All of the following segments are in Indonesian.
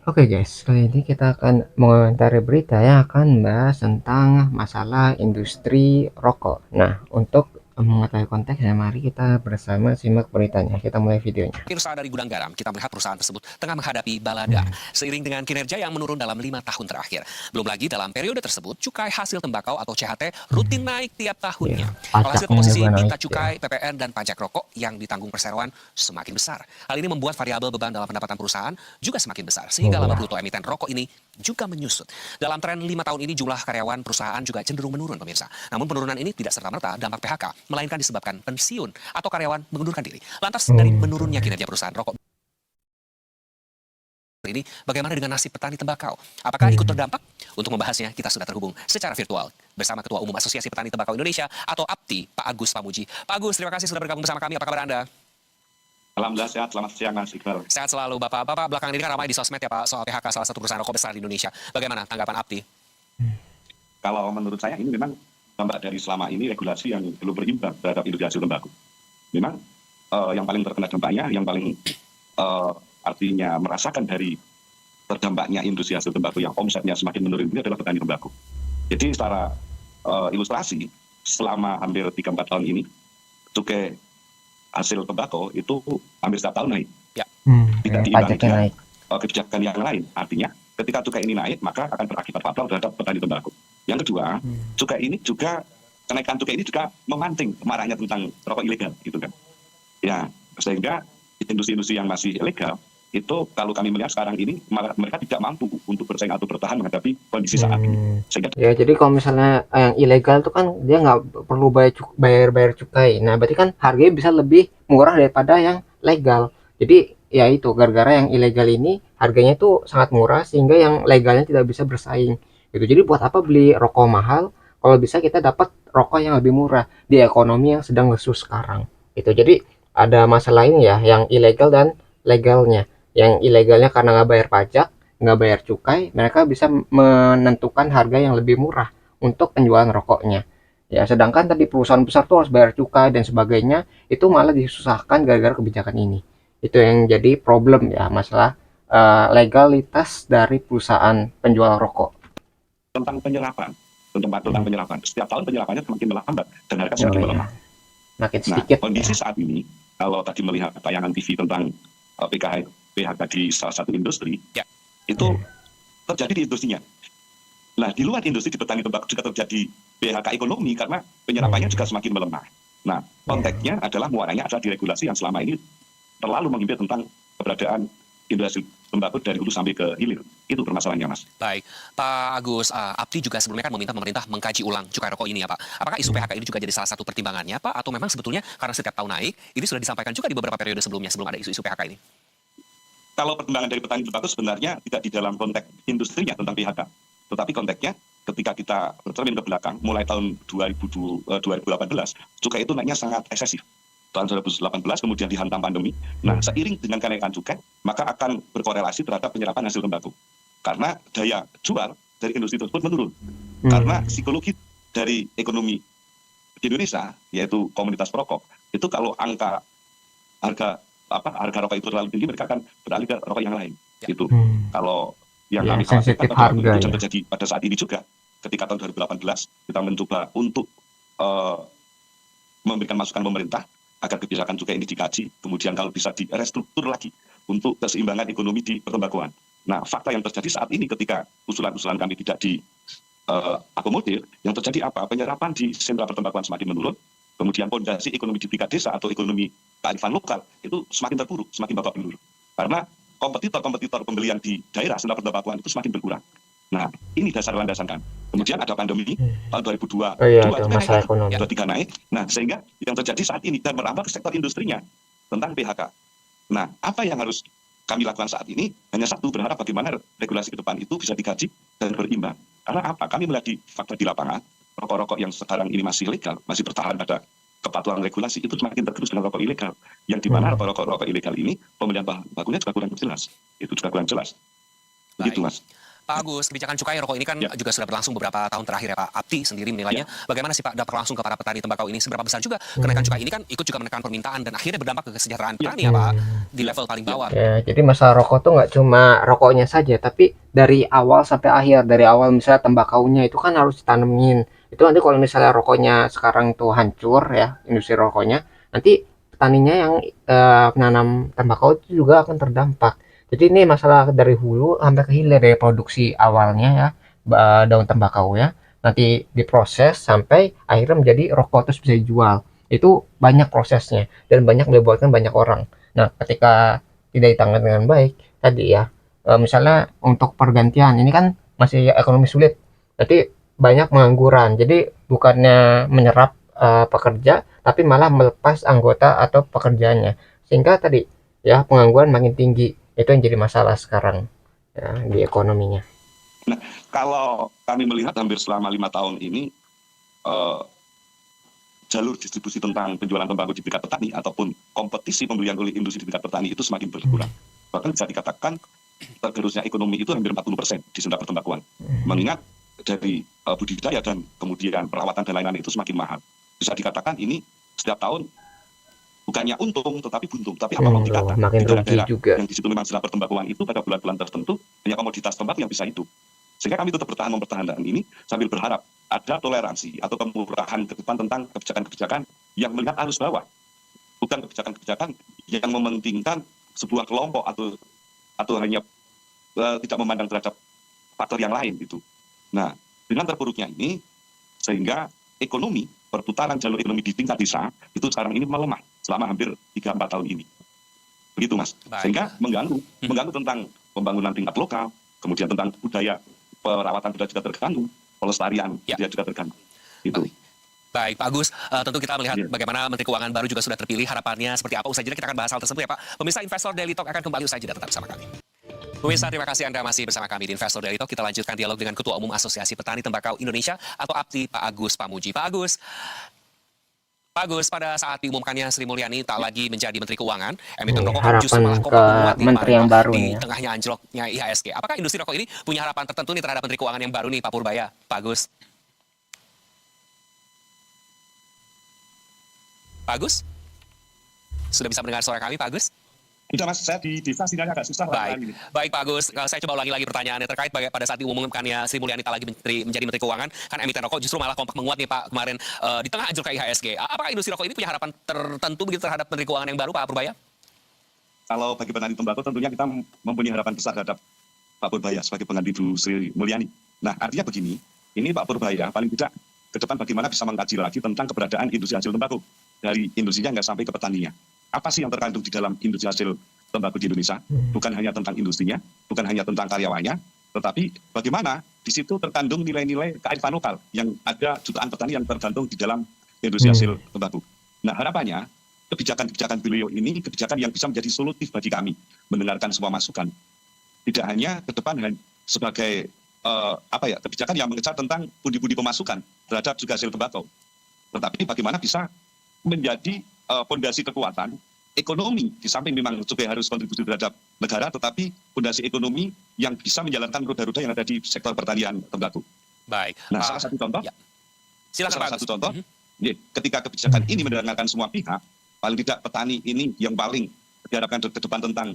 Oke guys, kali ini kita akan mengomentari berita yang akan membahas tentang masalah industri rokok. Nah, untuk mengetahui konteksnya, mari kita bersama simak beritanya. Kita mulai videonya. Pemirsa dari gudang garam, kita melihat perusahaan tersebut tengah menghadapi balada Hmm, seiring dengan kinerja yang menurun dalam 5 tahun terakhir. Belum lagi dalam periode tersebut, cukai hasil tembakau atau CHT rutin naik tiap ya, tahunnya. Alhasil pajaknya komposisi juga naik pita ya. cukai, PPN, dan pajak rokok yang ditanggung perseroan semakin besar. Hal ini membuat variabel beban dalam pendapatan perusahaan juga semakin besar, sehingga laba Iya. bruto emiten rokok ini juga menyusut. Dalam tren 5 tahun ini, jumlah karyawan perusahaan juga cenderung menurun, pemirsa. Namun penurunan ini tidak serta-merta dampak PHK, melainkan disebabkan pensiun atau karyawan mengundurkan diri. Lantas dari Betul menurunnya ya. kinerja perusahaan rokok ini, bagaimana dengan nasib petani tembakau? Apakah ikut Hmm, terdampak? Untuk membahasnya, kita sudah terhubung secara virtual bersama Ketua Umum Asosiasi Petani Tembakau Indonesia atau APTI, Pak Agus Pamuji. Pak Agus, terima kasih sudah bergabung bersama kami. Apa kabar Anda? Alhamdulillah sehat, selamat siang Mas Iqbal. Sehat selalu, Bapak. Bapak belakangan ini kan ramai di sosmed ya, Pak, soal PHK salah satu perusahaan rokok besar di Indonesia. Bagaimana tanggapan APTI? Kalau menurut saya ini memang dampak dari selama ini regulasi yang belum berimbang terhadap industri hasil tembakau. Memang yang paling terkena dampaknya, yang paling eh, artinya merasakan dari terdampaknya industri hasil tembakau yang omsetnya semakin menurun ini adalah petani tembakau. Jadi secara ilustrasi, selama hampir 3-4 tahun ini, cukai hasil tembakau itu hampir setiap tahun naik. Ya, Tidak ya, diimbangi pajaknya dengan naik. kebijakan yang lain. Artinya ketika cukai ini naik, maka akan berakibat fatal terhadap petani tembakau. Yang kedua, cukai ini juga kenaikan cukai ini juga memancing kemarahannya tentang rokok ilegal, gitu kan? Ya, sehingga industri-industri yang masih ilegal itu kalau kami melihat sekarang ini malah mereka tidak mampu untuk bersaing atau bertahan menghadapi kondisi saat ini. Sehingga Ya, jadi kalau misalnya yang ilegal tuh kan dia nggak perlu bayar cukai. Nah, berarti kan harganya bisa lebih murah daripada yang legal. Jadi ya itu gara-gara yang ilegal ini harganya tuh sangat murah sehingga yang legalnya tidak bisa bersaing. Gitu. Jadi buat apa beli rokok mahal kalau bisa kita dapat rokok yang lebih murah di ekonomi yang sedang lesu sekarang. Itu. Jadi ada masalah ini ya, yang ilegal dan legalnya. Yang ilegalnya karena nggak bayar pajak, nggak bayar cukai, mereka bisa menentukan harga yang lebih murah untuk penjualan rokoknya. Ya, sedangkan tadi perusahaan besar tuh harus bayar cukai dan sebagainya, itu malah disusahkan gara-gara kebijakan ini. Itu yang jadi problem ya, masalah legalitas dari perusahaan penjual rokok. tentang penyerapan, tentang Hmm. penyerapan, setiap tahun penyerapannya semakin melambat dan harga Oh semakin ya, melemah. makin Nah, sedikit kondisi ya. saat ini, kalau tadi melihat tayangan TV tentang PHK di salah satu industri, ya. itu terjadi di industrinya. Nah, di luar industri, di petani tembakau juga terjadi PHK ekonomi karena penyerapannya juga semakin melemah. Nah, konteksnya adalah muaranya adalah di regulasi yang selama ini terlalu menghimpit tentang keberadaan industri tembakau dari hulu sampai ke hilir. Itu permasalahannya, Mas. Baik, Pak Agus, APTI juga sebelumnya kan meminta pemerintah mengkaji ulang cukai rokok ini ya Pak. Apakah isu PHK ini juga jadi salah satu pertimbangannya Pak? Atau memang sebetulnya karena setiap tahun naik, ini sudah disampaikan juga di beberapa periode sebelumnya sebelum ada isu-isu PHK ini? Kalau pertimbangan dari petani tembakau sebenarnya tidak di dalam konteks industrinya tentang PHK. Tetapi konteksnya ketika kita bercermin ke belakang, mulai tahun 2018, cukai itu naiknya sangat eksesif. Tahun 2018 kemudian dihantam pandemi. Nah, seiring dengan kenaikan cukai, maka akan berkorelasi terhadap penyerapan hasil tembakau. Karena daya jual dari industri tersebut menurun. Karena psikologi dari ekonomi di Indonesia, yaitu komunitas perokok, itu kalau angka harga harga rokok itu terlalu tinggi, mereka akan beralih ke rokok yang lain. Ya. Itu kalau yang Ya, kami khawatirkan sensitif pada waktu harga itu dan ya. terjadi pada saat ini juga, ketika tahun 2018 kita mencoba untuk uh, memberikan masukan pemerintah agar kebijakan cukai ini dikaji, kemudian kalau bisa direstruktur lagi untuk keseimbangan ekonomi di pertembakauan. Nah, fakta yang terjadi saat ini ketika usulan-usulan kami tidak diakomodir, yang terjadi apa? Penyerapan di sentra pertembakauan semakin menurun, kemudian fondasi ekonomi di tingkat desa atau ekonomi kearifan lokal itu semakin terpuruk, semakin babak belur. Karena kompetitor-kompetitor pembelian di daerah sentra pertembakauan itu semakin berkurang. Nah, ini dasar landasan kan. Kemudian ada pandemi tahun 2022 Oh iya, ada cukai naik masalah lagi, ekonomi. 23 naik. Nah, sehingga yang terjadi saat ini dan merambah ke sektor industrinya tentang PHK. Nah, apa yang harus kami lakukan saat ini hanya satu, berharap bagaimana regulasi ke depan itu bisa dikaji dan berimbang. Karena apa? Kami melihat di fakta di lapangan, rokok-rokok yang sekarang ini masih legal, masih bertahan pada kepatuhan regulasi, itu semakin tergerus dengan rokok ilegal. Yang dimana rokok-rokok ilegal ini, pemilihan bahan bakunya juga kurang jelas. Itu juga kurang jelas. Begitu, Baik. Mas. Pak Agus, kebijakan cukai rokok ini kan Ya, juga sudah berlangsung beberapa tahun terakhir ya Pak. Apti sendiri menilainya, bagaimana sih Pak dampak langsung ke para petani tembakau ini? Seberapa besar juga kenaikan cukai ini kan ikut juga menekan permintaan dan akhirnya berdampak ke kesejahteraan ya, petani ya Pak, Hmm. di level paling bawah. Ya, jadi masalah rokok tuh nggak cuma rokoknya saja, tapi dari awal sampai akhir. Dari awal misalnya tembakaunya itu kan harus ditanemin. Itu nanti kalau misalnya rokoknya sekarang tuh hancur ya, industri rokoknya, nanti petaninya yang menanam tembakau itu juga akan terdampak. Jadi ini masalah dari hulu sampai ke hilir, dari produksi awalnya ya, daun tembakau ya, nanti diproses sampai akhirnya menjadi rokok terus bisa dijual. Itu banyak prosesnya dan banyak melibatkan banyak orang. Nah, ketika tidak ditangani dengan baik tadi ya, misalnya untuk pergantian ini kan masih ekonomi sulit, nanti banyak pengangguran. Jadi bukannya menyerap pekerja, tapi malah melepas anggota atau pekerjaannya. Sehingga tadi ya pengangguran makin tinggi. Itu yang jadi masalah sekarang ya, di ekonominya. Nah, kalau kami melihat hampir selama 5 tahun ini, eh, jalur distribusi tentang penjualan tembakau di tingkat petani ataupun kompetisi pembelian oleh industri di tingkat petani itu semakin berkurang. Bahkan bisa dikatakan tergerusnya ekonomi itu hampir 40% di sentra pertembakuan. Mengingat dari budidaya dan kemudian perawatan dan lain-lain itu semakin mahal. Bisa dikatakan ini setiap tahun bukannya untung tetapi buntung. Tapi apa logika Makin di rugi daerah-daerah juga. yang di situ memang sentra pertembakuan itu pada bulan-bulan tertentu hanya komoditas tembakau yang bisa hidup. Sehingga kami tetap mempertahankan ini sambil berharap ada toleransi atau kemurahan ke depan tentang kebijakan-kebijakan yang melihat arus bawah, bukan kebijakan-kebijakan yang mementingkan sebuah kelompok atau hanya tidak memandang terhadap faktor yang lain gitu. Nah, dengan terpuruknya ini sehingga ekonomi perputaran jalur ekonomi di tingkat desa itu sekarang ini melemah selama hampir 3-4 tahun ini. Begitu Mas. Baik. Sehingga mengganggu tentang pembangunan tingkat lokal, kemudian tentang budaya perawatan budaya juga terganggu, pelestarian Ya. dia juga terganggu. Itu. Baik, Pak Agus, tentu kita melihat Iya. bagaimana Menteri Keuangan baru juga sudah terpilih, harapannya seperti apa. Usai jeda kita akan bahas hal tersebut ya Pak. Pemirsa Investor Daily Talk akan kembali usai jeda, tetap bersama kami. Pemirsa, terima kasih Anda masih bersama kami di Investor Daily Talk. Kita lanjutkan dialog dengan Ketua Umum Asosiasi Petani Tembakau Indonesia atau APTI, Pak Agus Pamuji. Pak Agus, pada saat diumumkannya Sri Mulyani tak lagi menjadi Menteri Keuangan, emiten rokok kan justru Harapan malah ke kompak menguat nih menteri kemarin, yang Pak, baru di nih ya. tengahnya anjloknya IHSG. Apakah industri rokok ini punya harapan tertentu nih terhadap Menteri Keuangan yang baru nih, Pak Purbaya? Pak Agus? Pak Agus? Sudah bisa mendengar suara kami, Pak Agus? Udah Mas, saya di desa sinyalnya agak susah Baik, ini. baik Pak Agus. Saya coba ulangi lagi pertanyaannya terkait pada saat diumumkannya Sri Mulyani tak lagi menjadi Menteri Keuangan, kan emiten rokok justru malah kompak menguat nih Pak kemarin di tengah anjlok IHSG. Apakah industri rokok ini punya harapan tertentu begitu terhadap Menteri Keuangan yang baru, Pak Purbaya? Kalau bagi petani tembakau tentunya kita mempunyai harapan besar terhadap Pak Purbaya sebagai pengganti Bu Sri Mulyani. Nah, artinya begini, ini Pak Purbaya paling tidak ke depan bagaimana bisa mengkaji lagi tentang keberadaan industri hasil tembakau. Dari industrinya nggak sampai ke petaninya. Apa sih yang terkandung di dalam industri hasil tembakau di Indonesia? Bukan hanya tentang industrinya, bukan hanya tentang karyawannya, tetapi bagaimana di situ terkandung nilai-nilai kearifan lokal yang ada jutaan petani yang tergantung di dalam industri hasil tembakau. Nah, harapannya kebijakan-kebijakan beliau ini kebijakan yang bisa menjadi solutif bagi kami mendengarkan semua masukan. Tidak hanya ke depan sebagai kebijakan yang mengejar tentang pundi-pundi pemasukan terhadap juga hasil tembakau, tetapi bagaimana bisa menjadi fondasi kekuatan ekonomi di samping memang juga harus kontribusi terhadap negara, tetapi fondasi ekonomi yang bisa menjalankan roda-roda yang ada di sektor pertanian tembakau. Baik. Nah, salah satu contoh, Ya. Silakan Pak Agus. ketika kebijakan ini mendengarkan semua pihak, paling tidak petani ini yang paling diharapkan ke depan tentang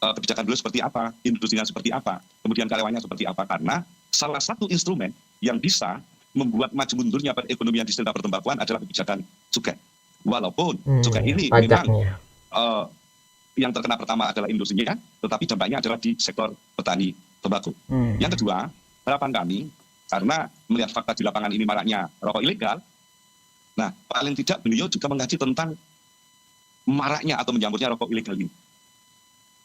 kebijakan beliau seperti apa, industrinya seperti apa, kemudian karyawannya seperti apa, karena salah satu instrumen yang bisa membuat maju mundurnya perekonomian di sentra pertembakuan adalah kebijakan cukai. Walaupun cukai ini memang yang terkena pertama adalah industrinya, tetapi dampaknya adalah di sektor petani tembakau. Yang kedua, harapan kami, karena melihat fakta di lapangan ini maraknya rokok ilegal, nah paling tidak beliau juga mengkaji tentang maraknya atau menjamurnya rokok ilegal ini.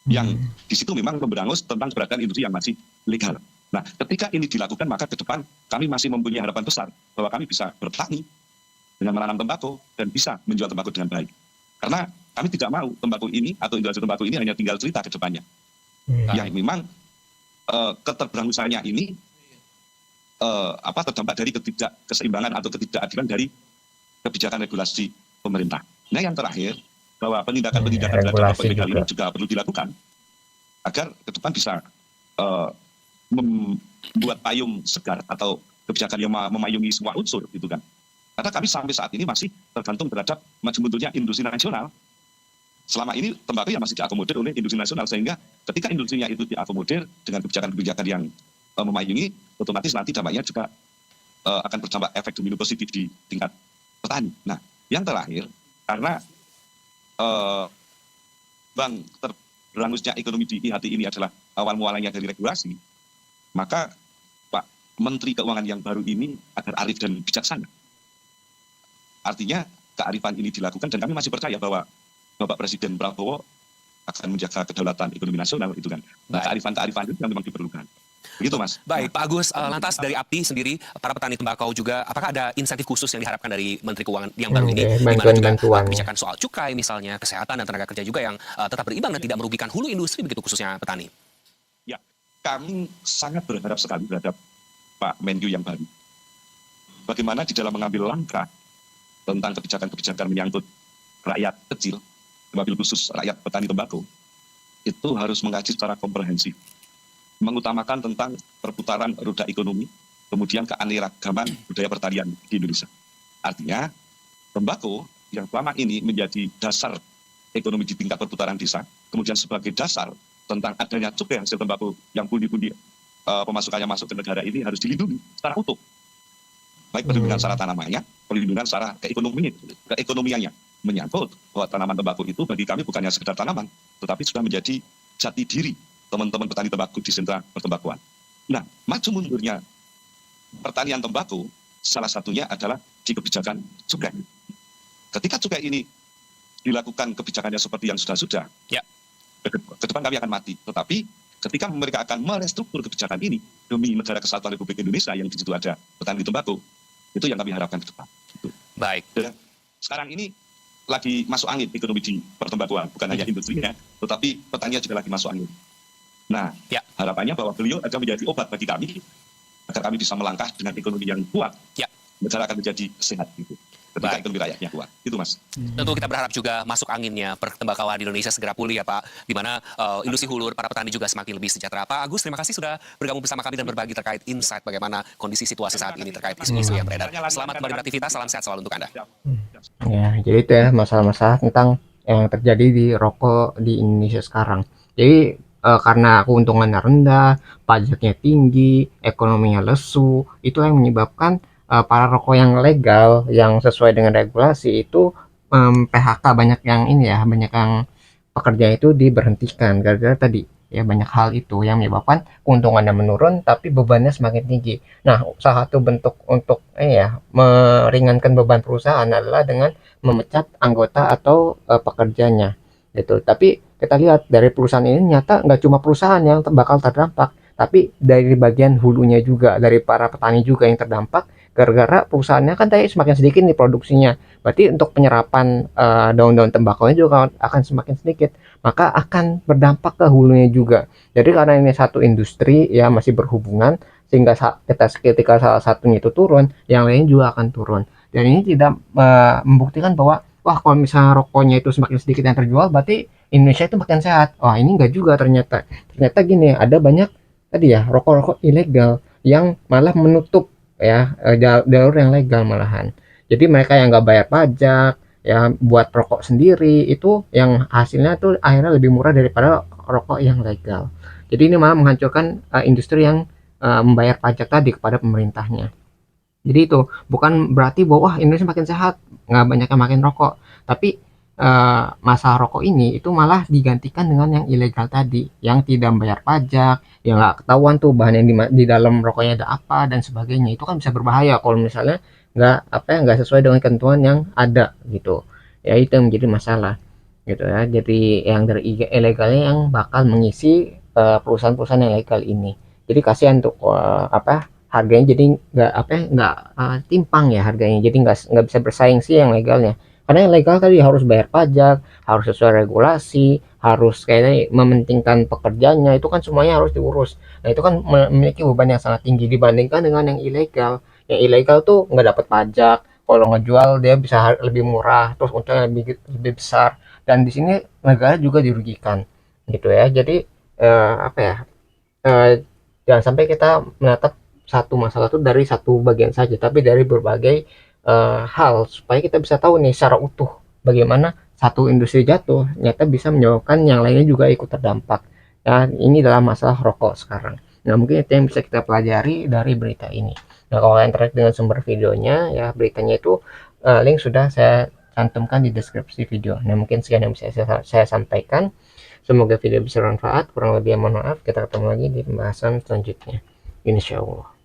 Yang di situ memang memberangus tentang keberadaan industri yang masih legal. Nah, ketika ini dilakukan, maka ke depan kami masih mempunyai harapan besar bahwa kami bisa bertani dengan menanam tembakau dan bisa menjual tembakau dengan baik. Karena kami tidak mau tembakau ini atau industri tembakau ini hanya tinggal cerita ke depannya. Yang memang keterberangusannya ini terdampak dari ketidakkeseimbangan atau ketidakadilan dari kebijakan regulasi pemerintah. Nah, yang terakhir, bahwa penindakan terhadap rokok ilegal ini juga perlu dilakukan agar ke depan bisa membuat payung segar atau kebijakan yang memayungi semua unsur gitu kan. Karena kami sampai saat ini masih tergantung terhadap maju mundurnya industri nasional. Selama ini tembakau ya masih diakomodir oleh industri nasional, sehingga ketika industrinya itu diakomodir dengan kebijakan-kebijakan yang memayungi, otomatis nanti dampaknya juga akan berdampak efek domino positif di tingkat petani. Nah, yang terakhir, karena bang terberangusnya ekonomi di IHT ini adalah awal mualanya dari regulasi, maka Pak Menteri Keuangan yang baru ini agar arif dan bijaksana. Artinya kearifan ini dilakukan dan kami masih percaya bahwa Bapak Presiden Prabowo akan menjaga kedaulatan ekonomi nasional itu kan. Nah, kearifan-kearifan itu yang memang diperlukan. Begitu Mas. Baik, Pak Agus, lantas dari APTI sendiri, para petani tembakau juga, apakah ada insentif khusus yang diharapkan dari Menteri Keuangan yang baru ini? Di mana juga kebijakan soal cukai misalnya, kesehatan dan tenaga kerja juga yang tetap berimbang dan tidak merugikan hulu industri begitu khususnya petani? Ya, kami sangat berharap sekali terhadap Pak Menlu yang baru. Bagaimana di dalam mengambil langkah tentang kebijakan-kebijakan menyangkut rakyat kecil, wabil khusus rakyat petani tembakau, itu harus mengkaji secara komprehensif, mengutamakan tentang perputaran roda ekonomi, kemudian keanekaragaman budaya pertanian di Indonesia. Artinya, tembakau yang selama ini menjadi dasar ekonomi di tingkat perputaran desa, kemudian sebagai dasar tentang adanya cukai hasil tembakau yang pundi-pundi pemasukannya masuk ke negara ini harus dilindungi secara utuh. Baik perlindungan secara tanamannya, perlindungan secara keekonomiannya. Menyangkut bahwa tanaman tembakau itu bagi kami bukannya sekedar tanaman, tetapi sudah menjadi jati diri teman-teman petani tembakau di sentra pertembakuan. Nah, maju mundurnya pertanian tembakau salah satunya adalah di kebijakan cukai. Ketika cukai ini dilakukan kebijakannya seperti yang sudah-sudah, ya, ke depan kami akan mati. Tetapi ketika mereka akan merestruktur kebijakan ini demi negara kesatuan Republik Indonesia yang di situ ada petani tembakau, itu yang kami harapkan ke depan. Gitu. Baik. Dan sekarang ini lagi masuk angin ekonomi di pertembakuan, bukan hanya industrinya, tetapi petaninya juga lagi masuk angin. Nah, ya, harapannya bahwa beliau akan menjadi obat bagi kami, agar kami bisa melangkah dengan ekonomi yang kuat, ya, negara akan menjadi sehat gitu. Ketika baik, ekonomi rakyatnya kuat, itu Mas. Tentu kita berharap juga masuk anginnya pertembakauan di Indonesia segera pulih ya Pak, di mana industri hulur, para petani juga semakin lebih sejahtera. Pak Agus, terima kasih sudah bergabung bersama kami dan berbagi terkait insight bagaimana kondisi situasi saat ini terkait isu-isu yang beredar. Selamat kembali beraktivitas, salam sehat selalu untuk Anda. Ya, jadi itu ya masalah-masalah tentang yang terjadi di rokok di Indonesia sekarang. Jadi karena keuntungannya rendah, pajaknya tinggi, ekonominya lesu, itu yang menyebabkan para rokok yang legal, yang sesuai dengan regulasi itu PHK banyak yang ini ya, banyak yang pekerja itu diberhentikan gara-gara tadi ya banyak hal itu yang menyebabkan keuntungannya menurun tapi bebannya semakin tinggi. Nah, salah satu bentuk untuk meringankan beban perusahaan adalah dengan memecat anggota atau pekerjanya gitu. Tapi kita lihat dari perusahaan ini nyata nggak cuma perusahaan yang bakal terdampak, tapi dari bagian hulunya juga, dari para petani juga yang terdampak gara-gara perusahaannya kan tadi semakin sedikit nih produksinya. Berarti untuk penyerapan daun-daun tembakaunya juga akan semakin sedikit, maka akan berdampak ke hulunya juga. Jadi karena ini satu industri ya masih berhubungan, sehingga ketika salah satunya itu turun, yang lain juga akan turun. Dan ini tidak membuktikan bahwa wah kalau misalnya rokoknya itu semakin sedikit yang terjual berarti Indonesia itu makin sehat. Wah ini enggak juga ternyata. Ternyata gini, ada banyak tadi ya rokok-rokok ilegal yang malah menutup ya jalur yang legal malahan. Jadi mereka yang nggak bayar pajak ya buat rokok sendiri itu yang hasilnya tuh akhirnya lebih murah daripada rokok yang legal. Jadi ini malah menghancurkan industri yang membayar pajak tadi kepada pemerintahnya. Jadi itu bukan berarti bahwa wah Indonesia makin sehat, nggak banyak yang makin rokok, tapi masalah rokok ini itu malah digantikan dengan yang ilegal tadi, yang tidak membayar pajak, yang nggak ketahuan tuh bahan yang di dalam rokoknya ada apa dan sebagainya. Itu kan bisa berbahaya kalau misalnya nggak sesuai dengan ketentuan yang ada gitu. Ya itu yang menjadi masalah gitu ya. Jadi yang dari ilegalnya yang bakal mengisi perusahaan-perusahaan yang legal ini. Jadi kasihan tuh harganya jadi nggak timpang ya harganya, jadi nggak bisa bersaing sih yang legalnya, karena yang legal tadi harus bayar pajak, harus sesuai regulasi, harus kayaknya mementingkan pekerjanya, itu kan semuanya harus diurus. Nah itu kan memiliki beban yang sangat tinggi dibandingkan dengan yang ilegal. Yang ilegal tuh nggak dapat pajak, kalau ngejual dia bisa lebih murah, terus untungnya lebih besar, dan di sini negara juga dirugikan gitu ya. Jadi apa ya Jangan sampai kita menatap satu masalah itu dari satu bagian saja, tapi dari berbagai hal, supaya kita bisa tahu nih secara utuh bagaimana satu industri jatuh ternyata bisa menyebabkan yang lainnya juga ikut terdampak. Ya, ini dalam masalah rokok sekarang. Nah, mungkin itu yang bisa kita pelajari dari berita ini. Nah, kalau kalian tertarik dengan sumber videonya, ya beritanya itu link sudah saya cantumkan di deskripsi video. Nah, mungkin sekian yang bisa saya sampaikan. Semoga video bisa bermanfaat. Kurang lebih mohon maaf. Kita ketemu lagi di pembahasan selanjutnya. Insya Allah.